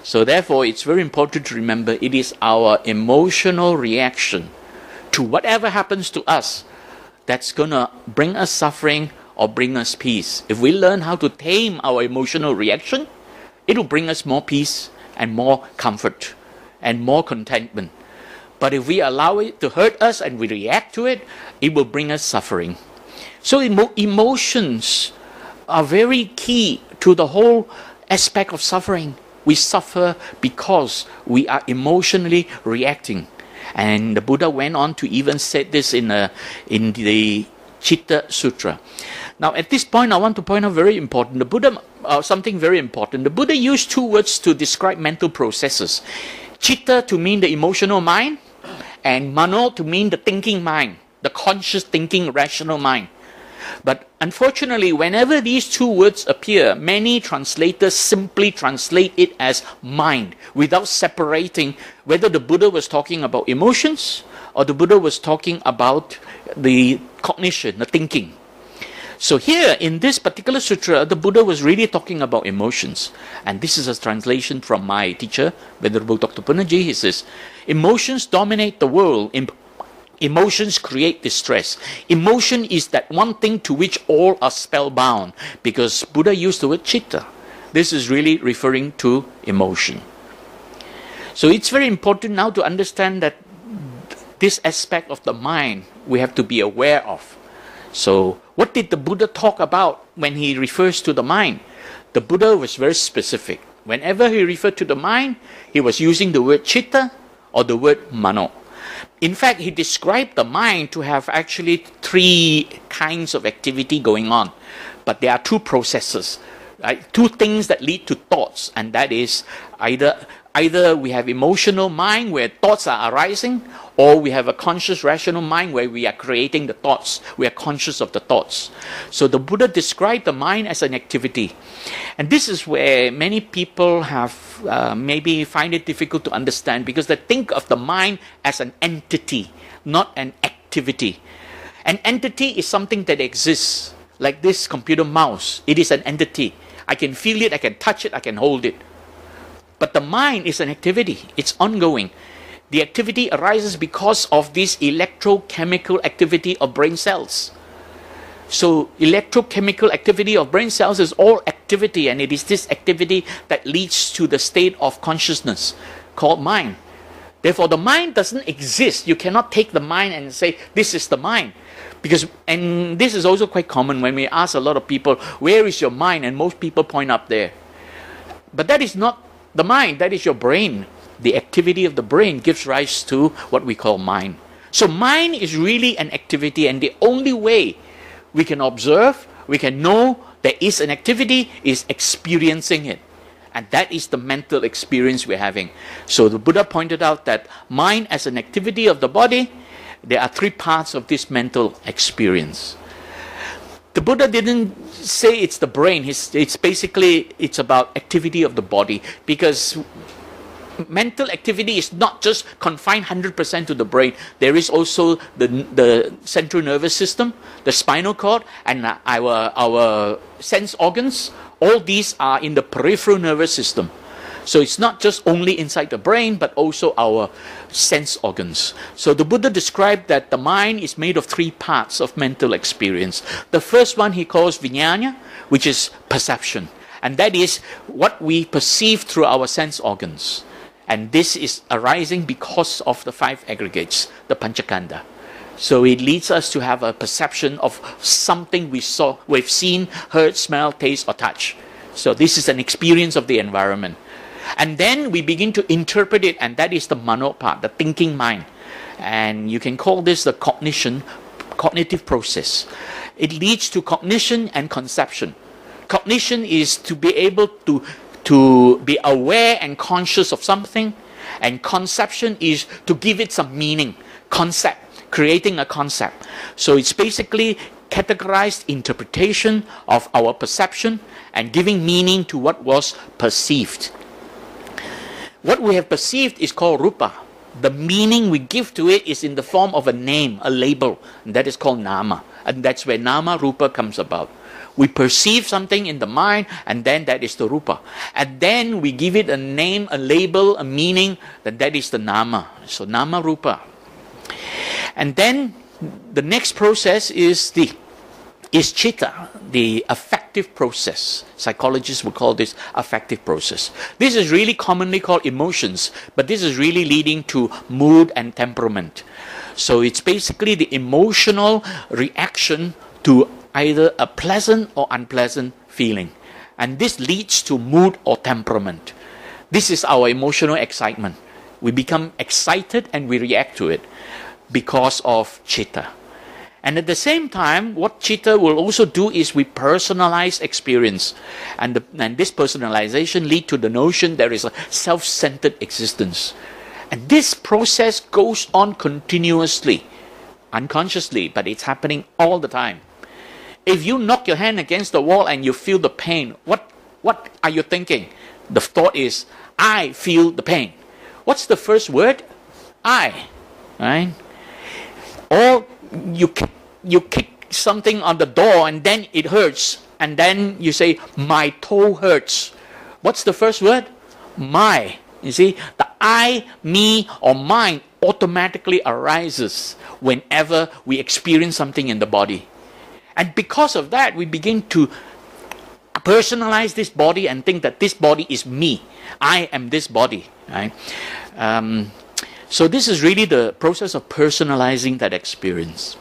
So therefore, it's very important to remember it is our emotional reaction to whatever happens to us that's going to bring us suffering or bring us peace. If we learn how to tame our emotional reaction, it will bring us more peace and more comfort and more contentment. But if we allow it to hurt us and we react to it, it will bring us suffering. So emotions are very key to the whole aspect of suffering. We suffer because we are emotionally reacting. And the Buddha went on to even say this in the Citta Sutra. Now, at this point, I want to point out very important. The Buddha, something very important. The Buddha used two words to describe mental processes. Citta to mean the emotional mind, and Mano to mean the thinking mind, the conscious thinking, rational mind. But unfortunately, whenever these two words appear, many translators simply translate it as mind, without separating whether the Buddha was talking about emotions or the Buddha was talking about the cognition, the thinking. So here, in this particular sutra, the Buddha was really talking about emotions. And this is a translation from my teacher, Venerable Dr. Punaji. He says, emotions dominate the world. Emotions create distress. Emotion is that one thing to which all are spellbound, because Buddha used the word citta. This is really referring to emotion. So it's very important now to understand that this aspect of the mind we have to be aware of. So what did the Buddha talk about when he refers to the mind? The Buddha was very specific. Whenever he referred to the mind, he was using the word citta or the word mano. In fact, he described the mind to have actually three kinds of activity going on. But there are two processes, right? Two things that lead to thoughts, and that is either we have emotional mind where thoughts are arising, or we have a conscious rational mind where we are creating the thoughts. We are conscious of the thoughts. So the Buddha described the mind as an activity. And this is where many people have maybe find it difficult to understand, because they think of the mind as an entity, not an activity. An entity is something that exists, like this computer mouse. It is an entity. I can feel it, I can touch it, I can hold it. But the mind is an activity. It's ongoing. The activity arises because of this electrochemical activity of brain cells. So electrochemical activity of brain cells is all activity, and it is this activity that leads to the state of consciousness called mind. Therefore, the mind doesn't exist. You cannot take the mind and say, this is the mind. And this is also quite common when we ask a lot of people, where is your mind? And most people point up there. But that is not the mind, that is your brain. The activity of the brain gives rise to what we call mind. So mind is really an activity, and the only way we can observe, we can know there is an activity is experiencing it. And that is the mental experience we're having. So the Buddha pointed out that mind as an activity of the body, there are three parts of this mental experience. The Buddha didn't say it's the brain. It's basically, it's about activity of the body, because mental activity is not just confined 100% to the brain. There is also the central nervous system, the spinal cord, and our sense organs. All these are in the peripheral nervous system. So it's not just only inside the brain, but also our sense organs. So the Buddha described that the mind is made of three parts of mental experience. The first one he calls Viññāna, which is perception. And that is what we perceive through our sense organs. And this is arising because of the five aggregates, the papañca. So it leads us to have a perception of something we've seen, heard, smell, taste, or touch. So this is an experience of the environment. And then we begin to interpret it, and that is the Mano part, the thinking mind. And you can call this the cognitive process. It leads to cognition and conception. Cognition is to be able to be aware and conscious of something, and conception is to give it some meaning, concept, creating a concept. So it's basically categorized interpretation of our perception and giving meaning to what was perceived. What we have perceived is called rūpa. The meaning we give to it is in the form of a name, a label, and that is called nāma. And that's where nāma, rūpa comes about. We perceive something in the mind, and then that is the rūpa. And then we give it a name, a label, a meaning, then that is the nāma. So nāma rūpa. And then the next process is citta, the affective process. Psychologists would call this affective process. This is really commonly called emotions, but this is really leading to mood and temperament. So it's basically the emotional reaction to either a pleasant or unpleasant feeling. And this leads to mood or temperament. This is our emotional excitement. We become excited and we react to it because of citta. And at the same time, what citta will also do is we personalize experience. And this personalization leads to the notion there is a self-centered existence. And this process goes on continuously, unconsciously, but it's happening all the time. If you knock your hand against the wall and you feel the pain, what are you thinking? The thought is, I feel the pain. What's the first word? I. Right? Or you kick something on the door and then it hurts. And then you say, my toe hurts. What's the first word? My. You see, the I, me, or mine automatically arises whenever we experience something in the body. And because of that, we begin to personalize this body and think that this body is me. I am this body. Right? So this is really the process of personalizing that experience.